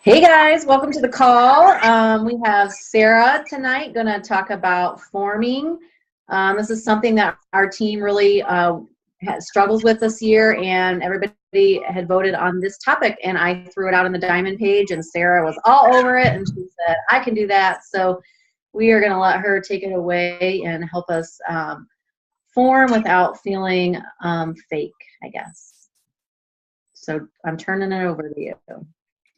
Hey guys, welcome to the call. We have Sarah tonight going to talk about forming. This is something that our team really struggles with this year, and everybody had voted on this topic, and I threw it out on the Diamond page, and Sarah was all over it, and she said, I can do that. So we are going to let her take it away and help us form without feeling fake, I guess. So I'm turning it over to you.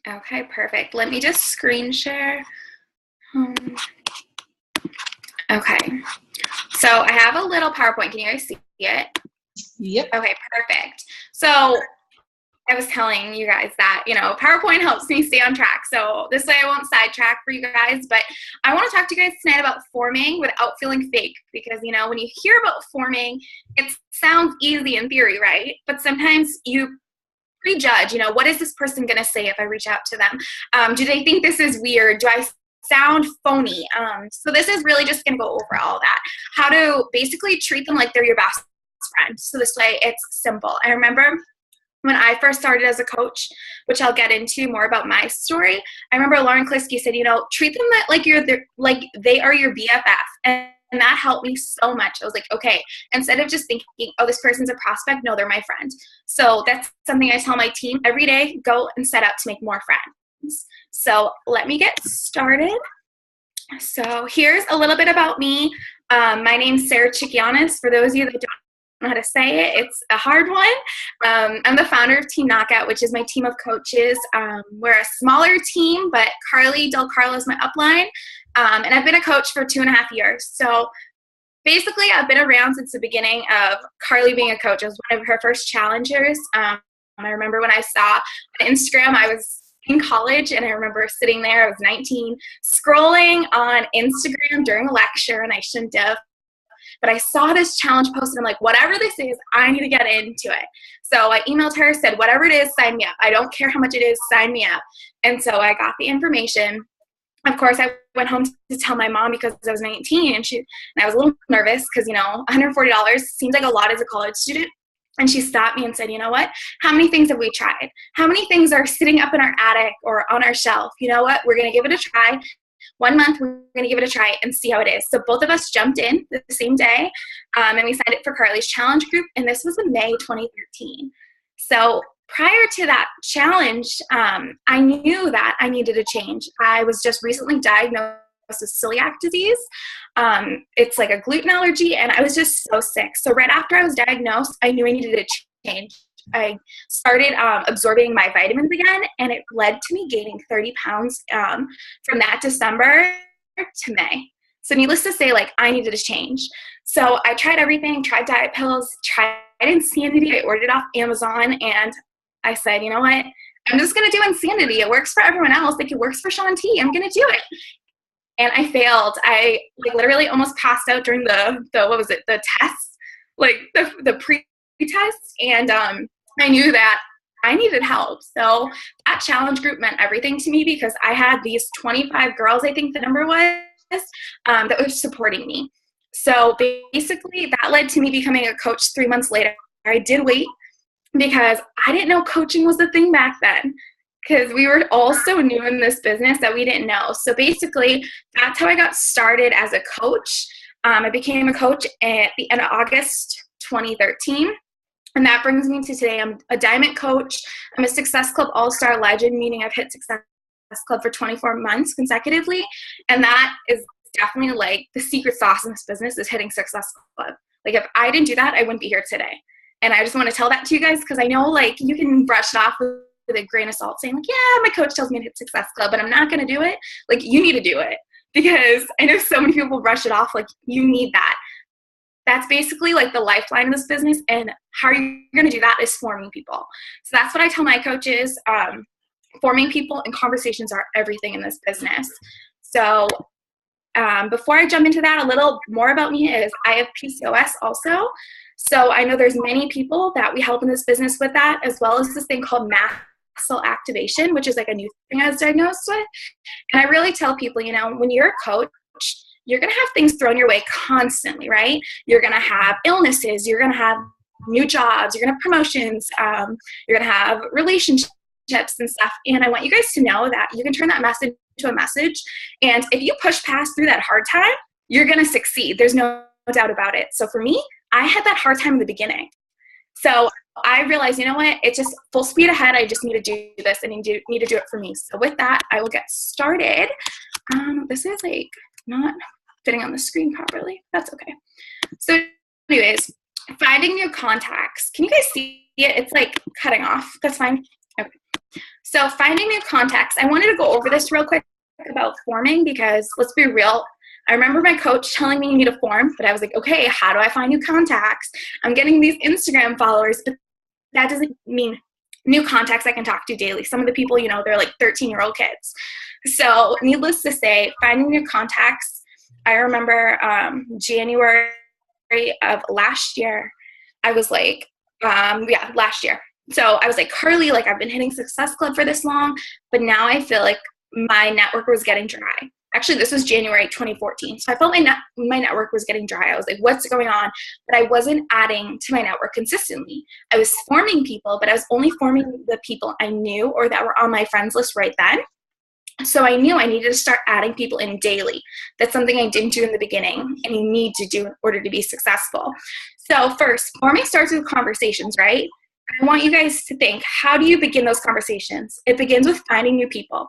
Okay, perfect. Let me just screen share. Okay, so I have a little PowerPoint. Can you guys see it? Yep. Okay, perfect. So I was telling you guys that, PowerPoint helps me stay on track. So this way I won't sidetrack for you guys, but I want to talk to you guys tonight about forming without feeling fake because, when you hear about forming, it sounds easy in theory, right? But sometimes you prejudge, what is this person going to say if I reach out to them? Do they think this is weird? Do I sound phony? So this is really just going to go over all that. How to basically treat them like they're your best friend. So this way it's simple. I remember when I first started as a coach, which I'll get into more about my story, I remember Lauren Kliske said, treat them like they are your BFF. And that helped me so much. I was like, okay, instead of just thinking, oh, this person's a prospect, no, they're my friend. So that's something I tell my team every day, go and set out to make more friends. So let me get started. So here's a little bit about me. My name's Sarah Chikianis. For those of you that don't know how to say it, it's a hard one. I'm the founder of Team Knockout, which is my team of coaches. We're a smaller team, but Carly Del Carlo is my upline. And I've been a coach for 2.5 years. So basically, I've been around since the beginning of Carly being a coach. I was one of her first challengers. I remember when I saw on Instagram, I was in college, and I remember sitting there, I was 19, scrolling on Instagram during a lecture, and I shouldn't have. But I saw this challenge post, and I'm like, whatever this is, I need to get into it. So I emailed her, said, whatever it is, sign me up. I don't care how much it is, sign me up. And so I got the information. Of course, I went home to tell my mom because I was 19, and I was a little nervous because, $140 seems like a lot as a college student. And she stopped me and said, you know what? How many things have we tried? How many things are sitting up in our attic or on our shelf? You know what? We're going to give it a try. 1 month, we're going to give it a try and see how it is. So both of us jumped in the same day, and we signed up for Carly's challenge group, and this was in May 2013. So prior to that challenge, I knew that I needed a change. I was just recently diagnosed with celiac disease. It's like a gluten allergy, and I was just so sick. So right after I was diagnosed, I knew I needed a change. I started absorbing my vitamins again, and it led to me gaining 30 pounds from that December to May. So needless to say, I needed a change. So I tried everything, tried diet pills, tried Insanity. I ordered it off Amazon, and I said, you know what? I'm just going to do Insanity. It works for everyone else. It works for Shaun T. I'm going to do it. And I failed. I literally almost passed out during the test, the pre-test. And I knew that I needed help. So that challenge group meant everything to me because I had these 25 girls, I think the number was, that were supporting me. So basically that led to me becoming a coach 3 months later. I did wait because I didn't know coaching was a thing back then because we were all so new in this business that we didn't know. So basically that's how I got started as a coach. I became a coach at the end of August 2013. And that brings me to today. I'm a diamond coach. I'm a Success Club All-Star Legend, meaning I've hit Success Club for 24 months consecutively. And that is definitely the secret sauce in this business is hitting Success Club. If I didn't do that, I wouldn't be here today. And I just want to tell that to you guys because I know you can brush it off with a grain of salt saying yeah, my coach tells me to hit Success Club, but I'm not going to do it. You need to do it because I know so many people brush it off. You need that. That's basically the lifeline of this business, and how you're going to do that is forming people. So that's what I tell my coaches. Forming people and conversations are everything in this business. So before I jump into that, a little more about me is I have PCOS also. So I know there's many people that we help in this business with that, as well as this thing called mast cell activation, which is a new thing I was diagnosed with. And I really tell people, when you're a coach, you're going to have things thrown your way constantly, right? You're going to have illnesses. You're going to have new jobs. You're going to have promotions. You're going to have relationships and stuff. And I want you guys to know that you can turn that message into a message. And if you push past through that hard time, you're going to succeed. There's no doubt about it. So for me, I had that hard time in the beginning. So I realized, you know what, it's just full speed ahead. I just need to do this and need to do it for me. So with that, I will get started. This is like not fitting on the screen properly. That's okay. So anyways, finding new contacts. Can you guys see it? It's like cutting off. That's fine. Okay. So finding new contacts. I wanted to go over this real quick about forming because let's be real. I remember my coach telling me you need a form, but I was like, okay, how do I find new contacts? I'm getting these Instagram followers, but that doesn't mean new contacts I can talk to daily. Some of the people, you know, they're like 13-year-old kids. So needless to say, finding new contacts, I remember January of last year, I was like, last year. So I was like, Carly, like I've been hitting Success Club for this long, but now I feel like my network was getting dry. Actually, this was January 2014. So I felt my network was getting dry. I was like, what's going on? But I wasn't adding to my network consistently. I was forming people, but I was only forming the people I knew or that were on my friends list right then. So I knew I needed to start adding people in daily. That's something I didn't do in the beginning, and you need to do in order to be successful. So first, forming starts with conversations, right? I want you guys to think, how do you begin those conversations? It begins with finding new people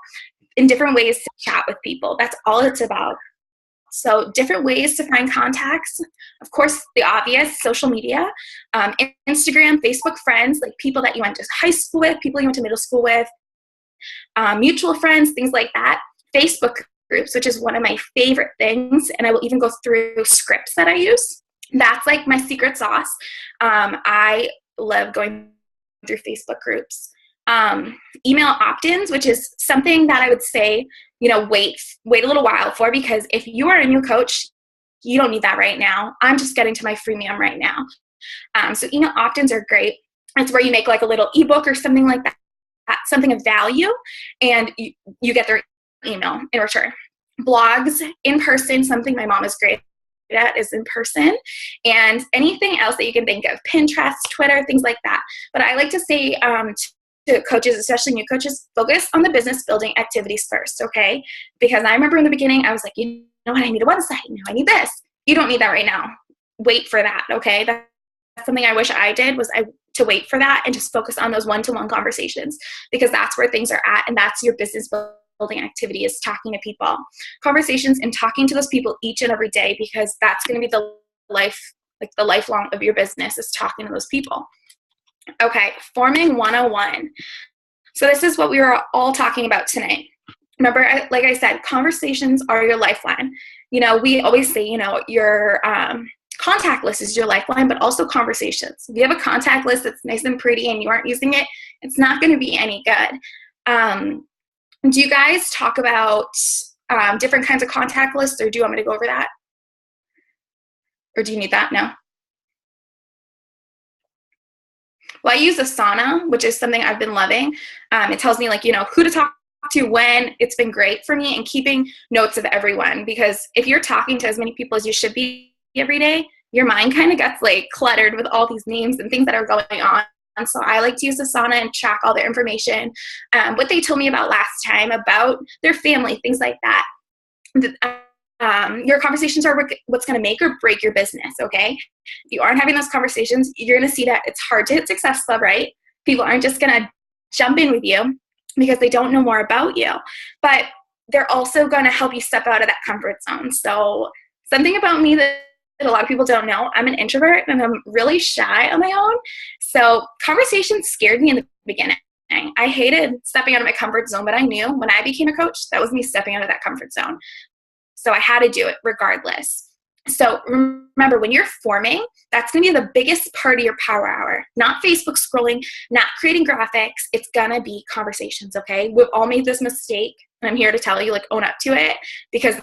in different ways to chat with people. That's all it's about. So different ways to find contacts. Of course, the obvious, social media, Instagram, Facebook friends, like people that you went to high school with, people you went to middle school with, mutual friends, things like that. Facebook groups, which is one of my favorite things. And I will even go through scripts that I use. That's like my secret sauce. I love going through Facebook groups. Email opt-ins, which is something that I would say, you know, wait a little while for, because if you are a new coach, you don't need that right now. I'm just getting to my freemium right now. So email opt-ins are great. It's where you make like a little ebook or something like that, something of value, and you get their email in return. Blogs, in person, something my mom is great at is in person, and anything else that you can think of, Pinterest, Twitter, things like that. But I like to say to coaches, especially new coaches, focus on the business building activities first, okay? Because I remember in the beginning, I was like, you know what, I need a website, no, I need this. You don't need that right now. Wait for that, okay? That's something I wish I did, was to wait for that and just focus on those one-to-one conversations, because that's where things are at, and that's your business building activity, is talking to people. Conversations and talking to those people each and every day, because that's going to be the lifelong of your business, is talking to those people. Okay, forming 101. So this is what we were all talking about tonight. Remember, like I said, conversations are your lifeline. You know, we always say, you know, your contact list is your lifeline, but also conversations. If you have a contact list that's nice and pretty and you aren't using it, it's not going to be any good. Do you guys talk about different kinds of contact lists, or do you want me to go over that? Or do you need that? No? Well, I use Asana, which is something I've been loving. It tells me, like, you know, who to talk to when. It's been great for me, and keeping notes of everyone, because if you're talking to as many people as you should be every day, your mind kind of gets like cluttered with all these names and things that are going on. And so I like to use Asana and track all their information, what they told me about last time, about their family, things like that. Your conversations are what's going to make or break your business, okay? If you aren't having those conversations, you're going to see that it's hard to hit Success Club, right? People aren't just going to jump in with you because they don't know more about you. But they're also going to help you step out of that comfort zone. So something about me that a lot of people don't know, I'm an introvert and I'm really shy on my own. So conversations scared me in the beginning. I hated stepping out of my comfort zone, but I knew when I became a coach, that was me stepping out of that comfort zone. So I had to do it regardless. So remember, when you're forming, that's going to be the biggest part of your power hour. Not Facebook scrolling, not creating graphics. It's going to be conversations, okay? We've all made this mistake, and I'm here to tell you, like, own up to it, because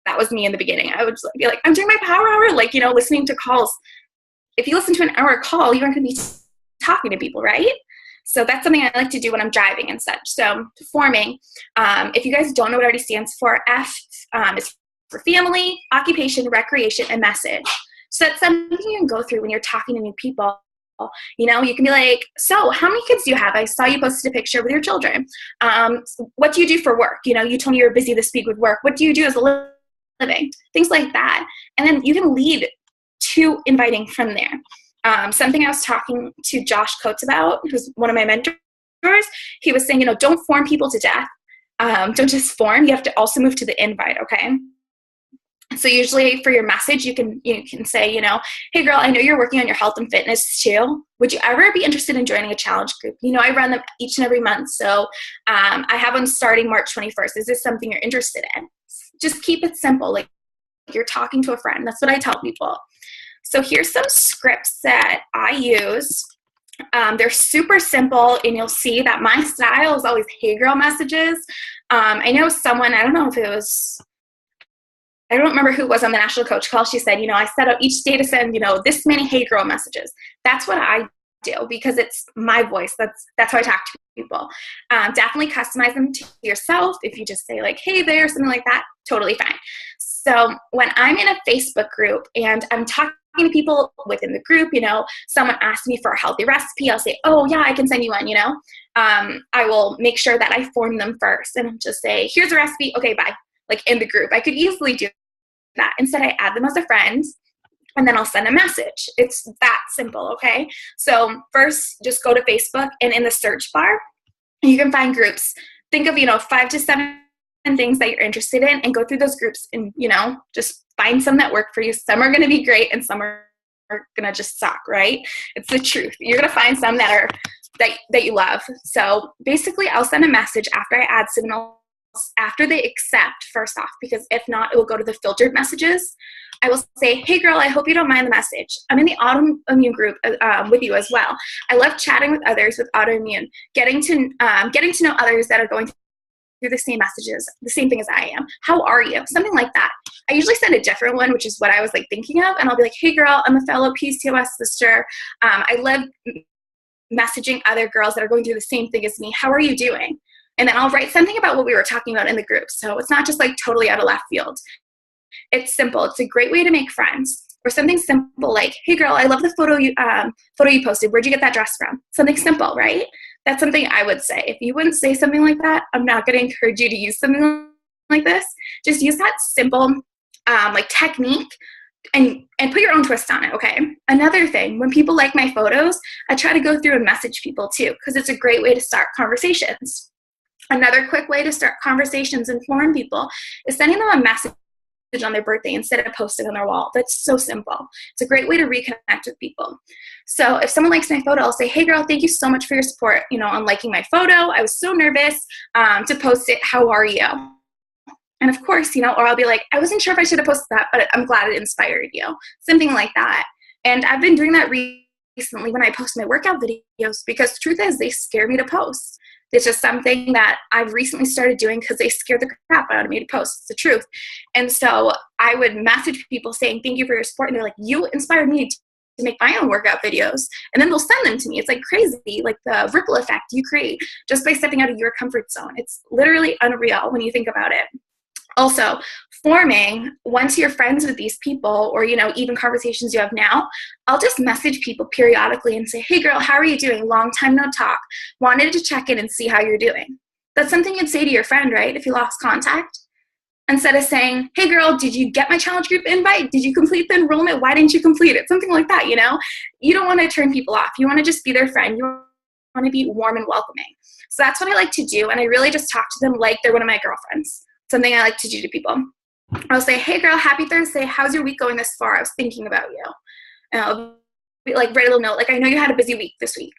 that was me in the beginning. I would just be like, I'm doing my power hour, like, you know, listening to calls. If you listen to an hour call, you aren't going to be talking to people, right? So that's something I like to do when I'm driving and such. So forming, if you guys don't know what it already stands for, F is for family, occupation, recreation, and message. So that's something you can go through when you're talking to new people. You know, you can be like, so how many kids do you have? I saw you posted a picture with your children. What do you do for work? You know, you told me you were busy this week with work. What do you do as a living? Things like that. And then you can lead to inviting from there. Something I was talking to Josh Coates about, who's one of my mentors, he was saying, you know, don't form people to death. Don't just form. You have to also move to the invite, okay? So usually for your message, you can say, you know, hey girl, I know you're working on your health and fitness too. Would you ever be interested in joining a challenge group? You know, I run them each and every month. So I have them starting March 21st. Is this something you're interested in? Just keep it simple. Like you're talking to a friend. That's what I tell people. So here's some scripts that I use. They're super simple, and you'll see that my style is always hey girl messages. I know someone, I don't remember who it was on the National Coach Call. She said, you know, I set up each day to send, you know, this many hey girl messages. That's what I do because it's my voice. That's how I talk to people. Definitely customize them to yourself. If you just say like, hey there, something like that, totally fine. So when I'm in a Facebook group and I'm talking to people within the group, you know, someone asks me for a healthy recipe, I'll say, oh yeah, I can send you one, you know. I will make sure that I form them first and just say, here's a recipe, okay, bye. Like in the group. I could easily do that. Instead, I add them as a friend, and then I'll send a message. It's that simple, okay? So first, just go to Facebook, and in the search bar, you can find groups. Think of, you know, 5 to 7 things that you're interested in, and go through those groups and, you know, just find some that work for you. Some are going to be great, and some are going to just suck, right? It's the truth. You're going to find some that you love. So basically, I'll send a message after I add signals, after they accept first off, because if not, it will go to the filtered messages. I will say, hey girl, I hope you don't mind the message. I'm in the autoimmune group with you as well. I love chatting with others with autoimmune, getting to know others that are going through the same messages, the same thing as I am. How are you? Something like that. I usually send a different one, which is what I was like thinking of, and I'll be like, hey girl, I'm a fellow PCOS sister. I love messaging other girls that are going through the same thing as me. How are you doing? And then I'll write something about what we were talking about in the group. So it's not just like totally out of left field. It's simple. It's a great way to make friends. Or something simple like, hey girl, I love the photo you posted. Where'd you get that dress from? Something simple, right? That's something I would say. If you wouldn't say something like that, I'm not going to encourage you to use something like this. Just use that simple like technique and put your own twist on it, okay? Another thing, when people like my photos, I try to go through and message people too, because it's a great way to start conversations. Another quick way to start conversations and form people is sending them a message on their birthday instead of posting on their wall. That's so simple. It's a great way to reconnect with people. So if someone likes my photo, I'll say, hey girl, thank you so much for your support, you know, on liking my photo. I was so nervous to post it. How are you? And of course, you know, or I'll be like, I wasn't sure if I should have posted that, but I'm glad it inspired you. Something like that. And I've been doing that recently when I post my workout videos, because the truth is they scare me to post. It's just something that I've recently started doing because they scared the crap out of me to post. It's the truth. And so I would message people saying, thank you for your support. And they're like, you inspired me to make my own workout videos. And then they'll send them to me. It's like crazy, like the ripple effect you create just by stepping out of your comfort zone. It's literally unreal when you think about it. Also, forming, once you're friends with these people, or, you know, even conversations you have now, I'll just message people periodically and say, hey girl, how are you doing? Long time no talk. Wanted to check in and see how you're doing. That's something you'd say to your friend, right? If you lost contact. Instead of saying, hey girl, did you get my challenge group invite? Did you complete the enrollment? Why didn't you complete it? Something like that, you know? You don't want to turn people off. You want to just be their friend. You want to be warm and welcoming. So that's what I like to do. And I really just talk to them like they're one of my girlfriends. Something I like to do to people. I'll say, hey girl, happy Thursday. How's your week going this far? I was thinking about you. And I'll be like, write a little note, like, I know you had a busy week this week.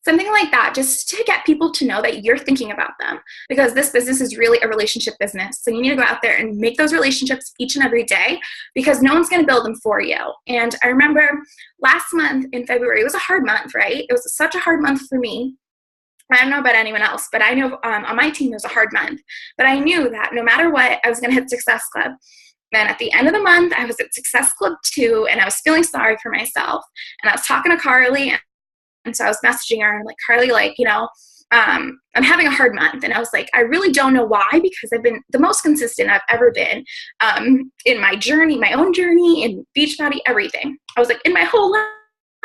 Something like that, just to get people to know that you're thinking about them, because this business is really a relationship business. So you need to go out there and make those relationships each and every day, because no one's going to build them for you. And I remember last month in February, it was a hard month, right? It was such a hard month for me. I don't know about anyone else, but I know on my team it was a hard month. But I knew that no matter what, I was going to hit Success Club. Then at the end of the month, I was at Success Club 2, and I was feeling sorry for myself. And I was talking to Carly, and so I was messaging her, and I'm like, Carly, like, you know, I'm having a hard month. And I was like, I really don't know why, because I've been the most consistent I've ever been in my journey, my own journey, in Beachbody, everything. I was like, in my whole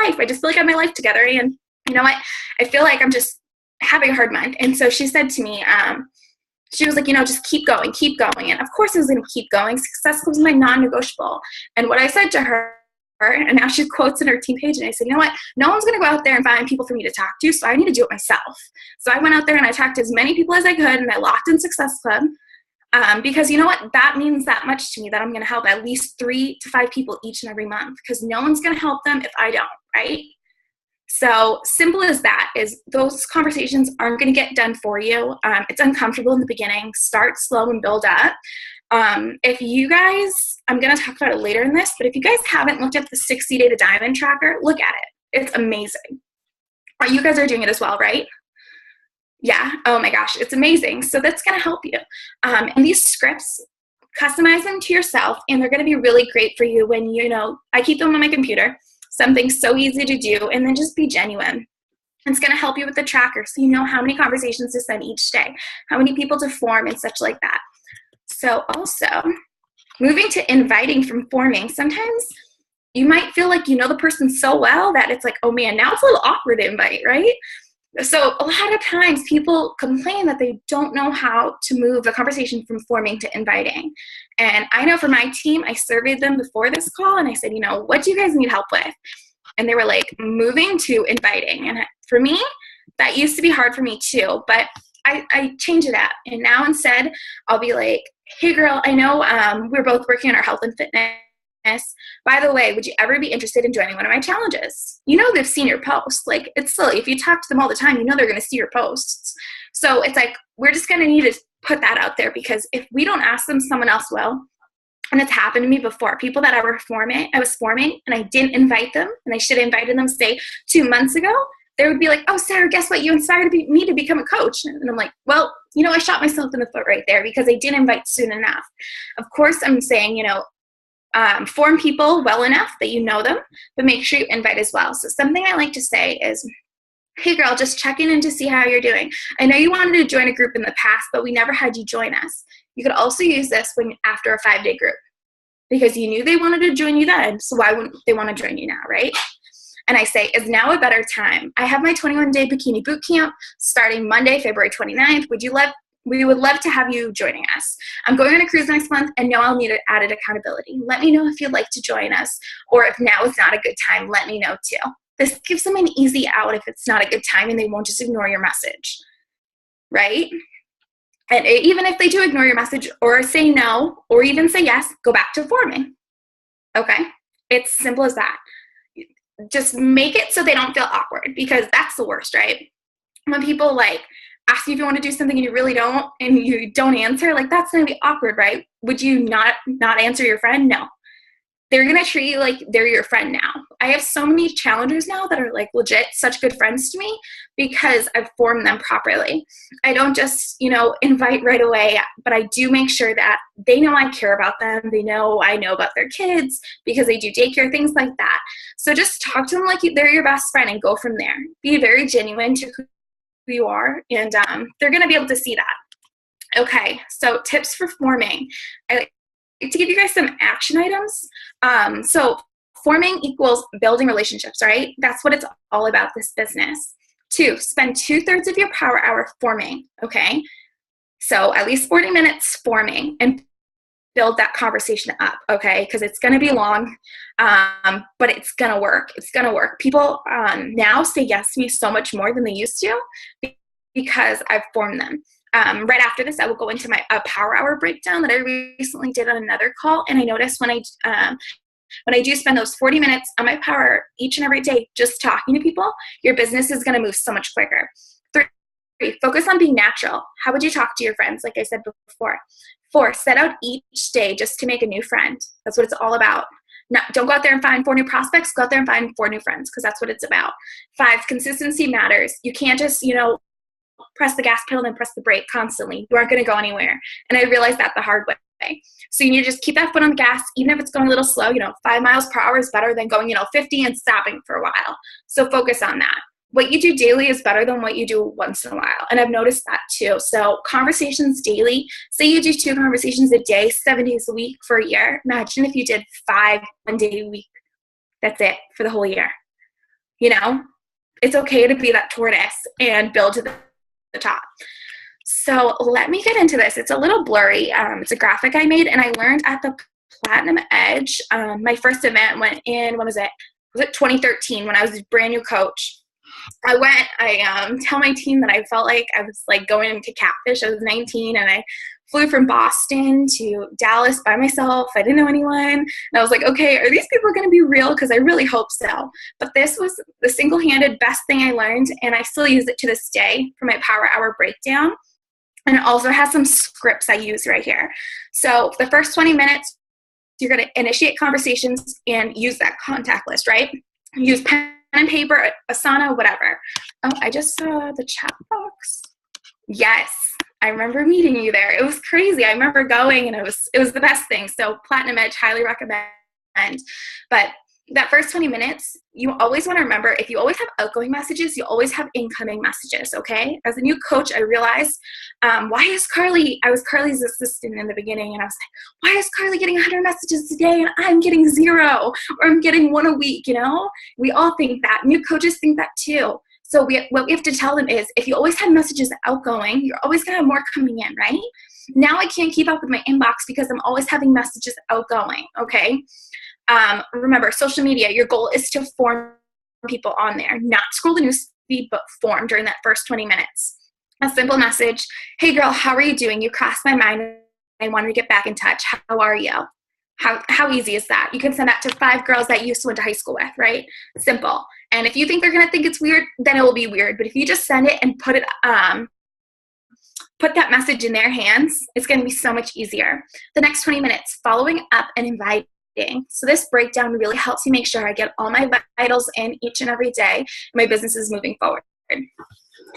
I just feel like I have my life together. And you know what? I feel like I'm just having a hard month. And so she said to me, she was like, just keep going, keep going. And of course I was going to keep going. Success was my non-negotiable. And what I said to her, and now she quotes in her team page, and I said, you know what? No one's going to go out there and find people for me to talk to, so I need to do it myself. So I went out there and I talked to as many people as I could, and I locked in Success Club. Because you know what? That means that much to me, that I'm going to help at least 3 to 5 people each and every month, because no one's going to help them if I don't, right? So simple as that, is those conversations aren't going to get done for you. It's uncomfortable in the beginning. Start slow and build up. If you guys, I'm going to talk about it later in this, but if you guys haven't looked up the 60-day to diamond tracker, look at it. It's amazing. You guys are doing it as well, right? Yeah. Oh my gosh, it's amazing. So that's going to help you. And these scripts, customize them to yourself, and they're going to be really great for you when, I keep them on my computer, something so easy to do, and then just be genuine. It's going to help you with the tracker, so you know how many conversations to send each day, how many people to form, and such like that. So also, moving to inviting from forming, sometimes you might feel like you know the person so well that it's like, oh man, now it's a little awkward to invite, right? So a lot of times people complain that they don't know how to move the conversation from forming to inviting. And I know for my team, I surveyed them before this call, and I said, what do you guys need help with? And they were like, moving to inviting. And for me, that used to be hard for me too, but I changed it up. And now instead, I'll be like, hey girl, I know we're both working on our health and fitness. By the way, would you ever be interested in joining one of my challenges? They've seen your posts. Like, it's silly. If you talk to them all the time, they're going to see your posts. So it's like, we're just going to need to put that out there, because if we don't ask them, someone else will. And it's happened to me before. People that I was forming, and I didn't invite them, and I should have invited them, say, 2 months ago. They would be like, oh, Sarah, guess what? You inspired me to become a coach. And I'm like, well, I shot myself in the foot right there, because I didn't invite soon enough. Of course, I'm saying, form people well enough that you know them, but make sure you invite as well. So something I like to say is, hey girl, just checking in to see how you're doing. I know you wanted to join a group in the past, but we never had you join us. You could also use this after a 5-day group, because you knew they wanted to join you then, so why wouldn't they want to join you now, right? And I say, is now a better time? I have my 21-day bikini boot camp starting Monday, February 29th. We would love to have you joining us. I'm going on a cruise next month, and know I'll need added accountability. Let me know if you'd like to join us, or if now is not a good time, let me know too. This gives them an easy out if it's not a good time, and they won't just ignore your message, right? And even if they do ignore your message, or say no, or even say yes, go back to forming. Okay? It's simple as that. Just make it so they don't feel awkward, because that's the worst, right? When people ask you if you want to do something and you really don't, and you don't answer, that's going to be awkward, right? Would you not answer your friend? No. They're going to treat you like they're your friend now. I have so many challengers now that are legit such good friends to me, because I've formed them properly. I don't just, invite right away, but I do make sure that they know I care about them. They know I know about their kids, because they do daycare, things like that. So just talk to them like they're your best friend, and go from there. Be very genuine to who you are, and they're going to be able to see that. Okay, so tips for forming. I like to give you guys some action items. So forming equals building relationships, right? That's what it's all about, this business. 2, spend 2/3 of your power hour forming, okay? So at least 40 minutes forming, and build that conversation up, okay? Because it's going to be long, but it's going to work. It's going to work. People now say yes to me so much more than they used to, because I've formed them. Right after this, I will go into my power hour breakdown that I recently did on another call, and I noticed when I do spend those 40 minutes on my power each and every day just talking to people, your business is going to move so much quicker. 3, focus on being natural. How would you talk to your friends, like I said before? 4, set out each day just to make a new friend. That's what it's all about. Don't go out there and find 4 new prospects. Go out there and find 4 new friends, because that's what it's about. 5, consistency matters. You can't just, press the gas pedal and press the brake constantly. You aren't going to go anywhere. And I realized that the hard way. So you need to just keep that foot on the gas, even if it's going a little slow. 5 miles per hour is better than going, 50 and stopping for a while. So focus on that. What you do daily is better than what you do once in a while. And I've noticed that too. So conversations daily, say you do 2 conversations a day, 7 days a week for a year. Imagine if you did 5 one day a week. That's it for the whole year. you know, it's okay to be that tortoise and build to the top. So let me get into this. It's a little blurry. It's a graphic I made, and I learned at the Platinum Edge. My first event went in, when was it? Was it 2013 when I was a brand new coach? I tell my team that I felt like I was like going into Catfish. I was 19 and I flew from Boston to Dallas by myself. I didn't know anyone. And I was like, okay, are these people going to be real? Because I really hope so. But this was the single-handed best thing I learned, and I still use it to this day for my Power Hour breakdown. And it also has some scripts I use right here. So the first 20 minutes, you're going to initiate conversations and use that contact list, right? Use pen and paper, Asana, whatever. Oh, I just saw the chat box. Yes, I remember meeting you there. It was crazy. I remember going, and it was the best thing. So Platinum Edge, highly recommend. But that first 20 minutes, you always want to remember, if you always have outgoing messages, you always have incoming messages, okay? As a new coach, I realized, I was Carly's assistant in the beginning, and I was like, why is Carly getting 100 messages today and I'm getting 0, or I'm getting 1 a week, you know? We all think that. New coaches think that too. So what we have to tell them is, if you always have messages outgoing, you're always going to have more coming in, right? Now I can't keep up with my inbox because I'm always having messages outgoing, okay? Remember, social media, your goal is to form people on there, not scroll the news feed, but form during that first 20 minutes. A simple message, hey girl, how are you doing? You crossed my mind and I wanted to get back in touch. How are you? How easy is that? You can send that to 5 girls that you used to went to high school with, right? Simple. And if you think they're going to think it's weird, then it will be weird. But if you just send it and put that message in their hands, it's going to be so much easier. The next 20 minutes, following up and inviting. So this breakdown really helps me make sure I get all my vitals in each and every day, and my business is moving forward.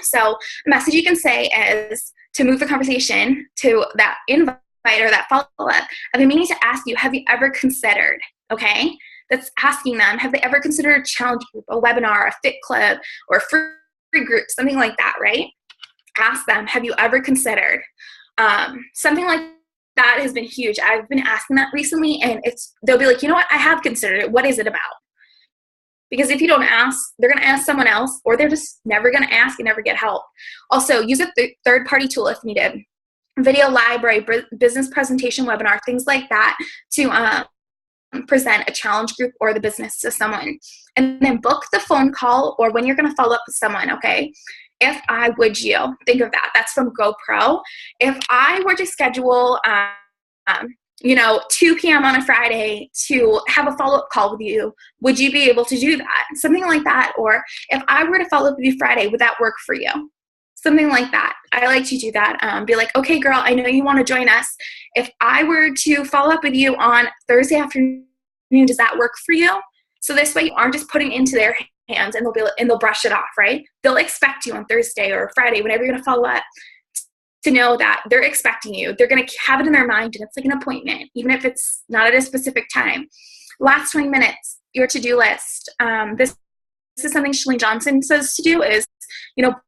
So the message you can say is, to move the conversation to that invite or that follow-up, I've been meaning to ask you, have you ever considered, okay? That's asking them, have they ever considered a challenge group, a webinar, a fit club, or a free group, something like that, right? Ask them, have you ever considered? Something like that has been huge. I've been asking that recently, and they'll be like, you know what, I have considered it. What is it about? Because if you don't ask, they're going to ask someone else, or they're just never going to ask and never get help. Also, use a third-party tool if needed. Video library, business presentation webinar, things like that, to present a challenge group or the business to someone. And then book the phone call or when you're going to follow up with someone, okay? If I would you, think of that. That's from GoPro. If I were to schedule, 2 p.m. on a Friday to have a follow-up call with you, would you be able to do that? Something like that. Or if I were to follow up with you Friday, would that work for you? Something like that. I like to do that. Be like, okay, girl, I know you want to join us. If I were to follow up with you on Thursday afternoon, does that work for you? So this way you aren't just putting into their hands and they'll brush it off, right? They'll expect you on Thursday or Friday, whenever you're going to follow up, to know that they're expecting you. They're going to have it in their mind, and it's like an appointment, even if it's not at a specific time. Last 20 minutes, your to-do list. This is something Chalene Johnson says to do is,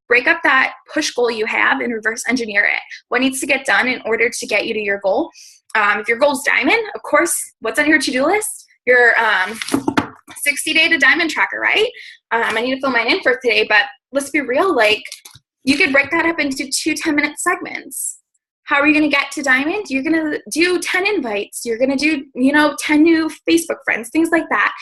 break up that push goal you have and reverse engineer it. What needs to get done in order to get you to your goal? If your goal is diamond, of course, what's on your to-do list? Your 60-day to diamond tracker, right? I need to fill mine in for today, but let's be real, you could break that up into 2 10-minute segments. How are you going to get to diamond? You're going to do 10 invites. You're going to do, 10 new Facebook friends, things like that.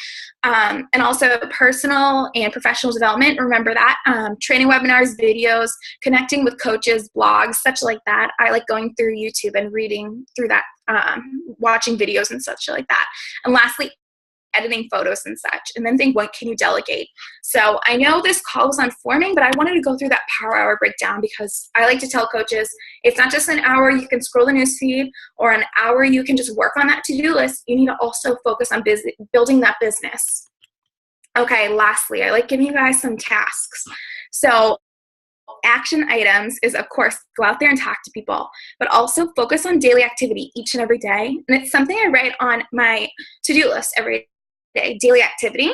And also personal and professional development. Remember that. Training webinars, videos, connecting with coaches, blogs, such like that. I like going through YouTube and reading through that, watching videos and such like that. And lastly, editing photos and such, and then think, what can you delegate? So I know this call was on forming, but I wanted to go through that Power Hour breakdown because I like to tell coaches, it's not just an hour you can scroll the newsfeed or an hour you can just work on that to-do list. You need to also focus on building that business. Okay, lastly, I like giving you guys some tasks. So action items is, of course, go out there and talk to people, but also focus on daily activity each and every day. And it's something I write on my to-do list every day. Daily activity.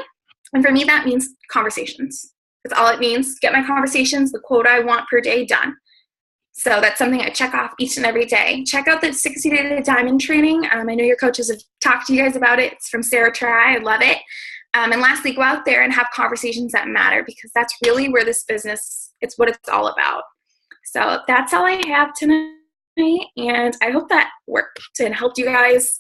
And for me, that means conversations. That's all it means. Get my conversations, the quota I want per day, done. So that's something I check off each and every day. Check out the 60-day diamond training. I know your coaches have talked to you guys about it. It's from Sarah Try. I love it. And lastly, go out there and have conversations that matter, because that's really where this business, it's what it's all about. So that's all I have tonight. And I hope that worked and helped you guys.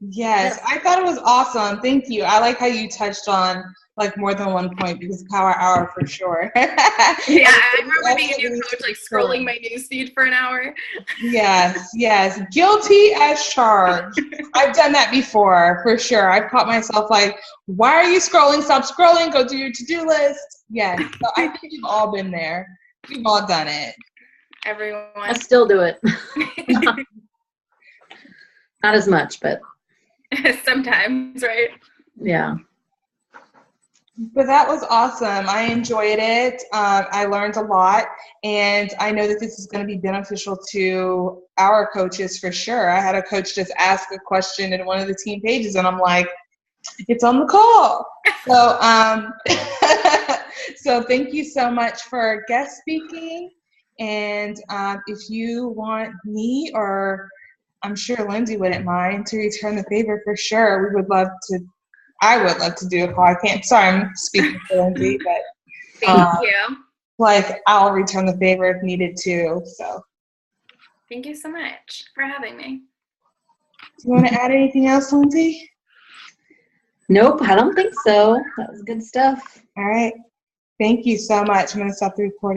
Yes, I thought it was awesome. Thank you. I like how you touched on like more than one point, because Power Hour for sure. Yeah, I remember being a new coach, like scrolling my newsfeed for an hour. Yes, yes. Guilty as charged. I've done that before, for sure. I've caught myself like, why are you scrolling? Stop scrolling. Go do your to-do list. Yes. So I think we've all been there. We've all done it. Everyone. I still do it. Not as much, but sometimes, right? yeah. But that was awesome. I enjoyed it. I learned a lot, and I know that this is going to be beneficial to our coaches for sure. I had a coach just ask a question in one of the team pages, and I'm like, it's on the call. So, so thank you so much for guest speaking. And if you want me, or I'm sure Lindsay wouldn't mind, to return the favor for sure, I would love to do a call. I can't. Sorry, I'm speaking for Lindsay, but Thank you. like I'll return the favor if needed to. So, Thank you so much for having me. do you want to add anything else, Lindsay? Nope, I don't think so. That was good stuff. All right. Thank you so much. I'm going to stop the recording.